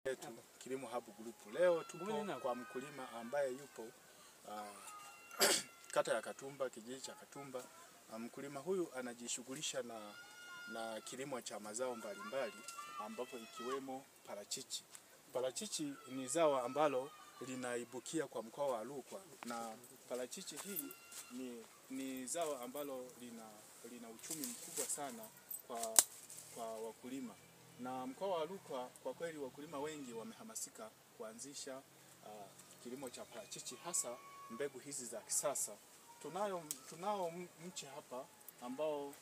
yetu Kilimo Hub Group. Leo tupo kwa mkulima ambaye yupo kata ya Katumba, kijiji cha Katumba. Mkulima huyu anajishughulisha na kilimo cha mazao mbalimbali ambapo ikiwemo parachichi. Parachichi ni zao ambalo linaibukia kwa mkoa wa Rukwa, na parachichi hii ni zao ambalo lina uchumi mkubwa sana kwa wakulima. Na mkoa wa Rukwa kwa kweli wakulima wengi wamehamasika kuanzisha kilimo cha parachichi, hasa mbegu hizi za kisasa. Tunao mche hapa ambao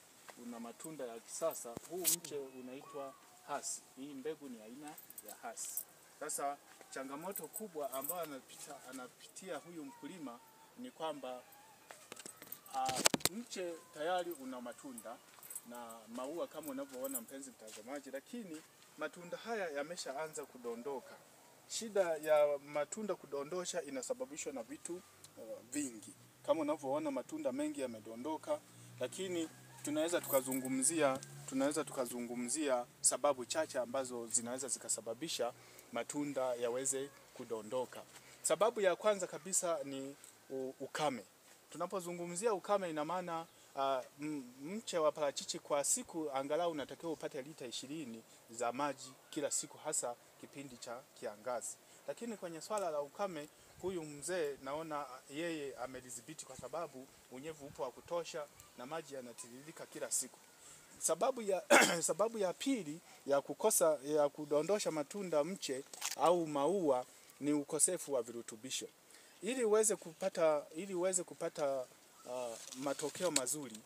una matunda ya kisasa. Huu mche unaitwa Hasi. Hii mbegu ni aina ya Hasi. Sasa changamoto kubwa ambayo anapitia huyu mkulima ni kwamba mche tayari una matunda na maua kama unavyoona mpenzi mtazamaji, lakini matunda haya yameshaanza kudondoka. Shida ya matunda kudondosha inasababishwa na vitu vingi. Kama unavyoona matunda mengi yamedondoka, lakini tunaweza tukazungumzia sababu chache ambazo zinaweza zikasababisha matunda yaweze kudondoka. Sababu ya kwanza kabisa ni ukame. Tunapozungumzia ukame, ina maana mche wa parachichi kwa siku angalau unatakiwa upate lita 20 za maji kila siku, hasa kipindi cha kiangazi. Lakini kwenye swala la ukame, huyu mzee naona yeye amelidhibiti kwa sababu unyevu upo wa kutosha na maji yanatiririka kila siku. Sababu ya pili ya kudondosha matunda mche au maua ni ukosefu wa virutubisho. Ili uweze kupata matokeo mazuri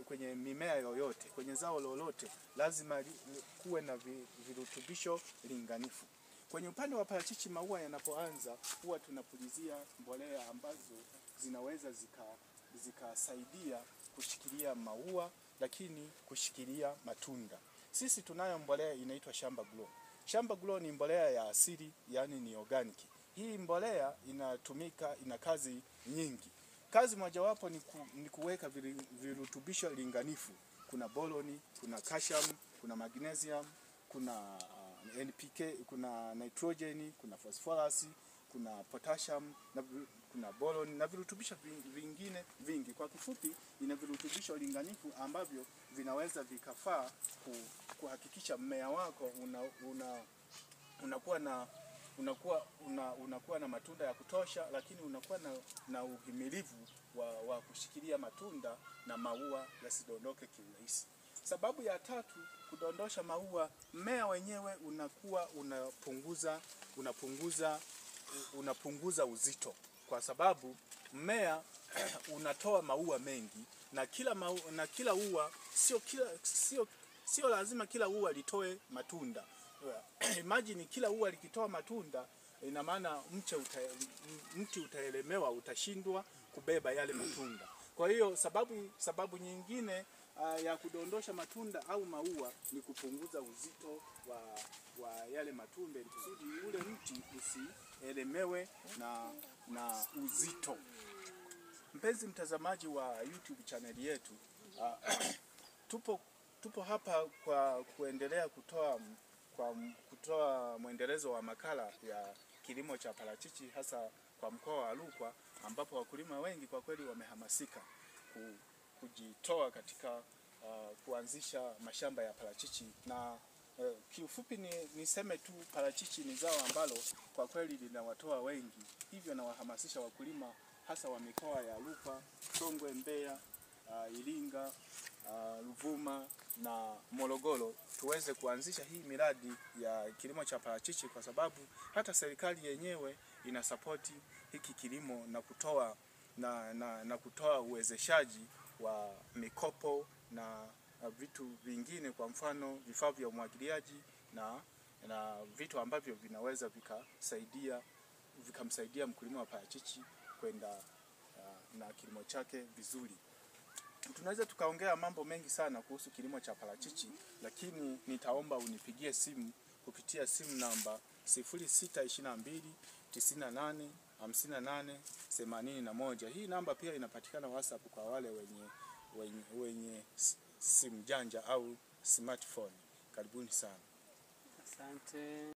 kwenye mimea yoyote, kwenye zao lolote, lazima kuwe na virutubisho linganifu. Kwenye upande wa parachichi, maua yanapoanza huwa tunapulizia mbolea ambazo zinaweza zikasaidia kushikilia maua, lakini kushikilia matunda. Sisi tunayo mbolea inaitwa Shamba Glow. Shamba Glow ni mbolea ya asili, yani ni organic. Hii mbolea ina kazi nyingi. Kazi mojawapo ni kuweka virutubisho linganifu. Kuna boron, kuna calcium, kuna magnesium, kuna NPK, kuna nitrogen, kuna phosphorus, kuna potassium, kuna boron na virutubisho vingine vingi. Kwa kifupi, ina virutubisho linganifu ambavyo vinaweza vikafaa kuhakikisha mmea wako unakuwa na matunda ya kutosha, lakini unakuwa na uhimilivu wa kushikilia matunda na maua yasidondoke kiurahisi. Sababu ya tatu, kudondosha maua, mmea wenyewe unakuwa unapunguza uzito, kwa sababu mmea unatoa maua mengi na kila ua sio lazima kila ua litoe matunda. Imagine kila ua likitoa matunda, ina maana mti utaelemewa, utashindwa kubeba yale matunda. Kwa hiyo sababu nyingine ya kudondosha matunda au maua ni kupunguza uzito wa yale matunda, kusudi ule mti usielemewe na uzito. Mpenzi mtazamaji wa YouTube channel yetu, tupo hapa kwa kuendelea kutoa mwendelezo wa makala ya kilimo cha parachichi, hasa kwa mkoa wa Rukwa, ambapo wakulima wengi kwa kweli wamehamasika kujitoa katika kuanzisha mashamba ya parachichi. Na kiufupi niseme tu, parachichi ni zao ambalo kwa kweli linawatoa wengi, hivyo nawahamasisha wakulima hasa wa mikoa ya Rukwa, Songwe, Mbeya, Iringa, Ruvuma na Morogoro tuweze kuanzisha hii miradi ya kilimo cha parachichi, kwa sababu hata serikali yenyewe inasapoti hiki kilimo na kutoa uwezeshaji wa mikopo na vitu vingine, kwa mfano vifaa vya umwagiliaji na vitu ambavyo vinaweza vikamsaidia mkulima wa parachichi kwenda na kilimo chake vizuri. Tunaweza tukaongea mambo mengi sana kuhusu kilimo cha parachichi, lakini nitaomba unipigie simu kupitia simu namba 0622 98 58 81. Hii namba pia inapatikana WhatsApp kwa wale wenye simu janja au smartphone. Karibuni sana. Asante.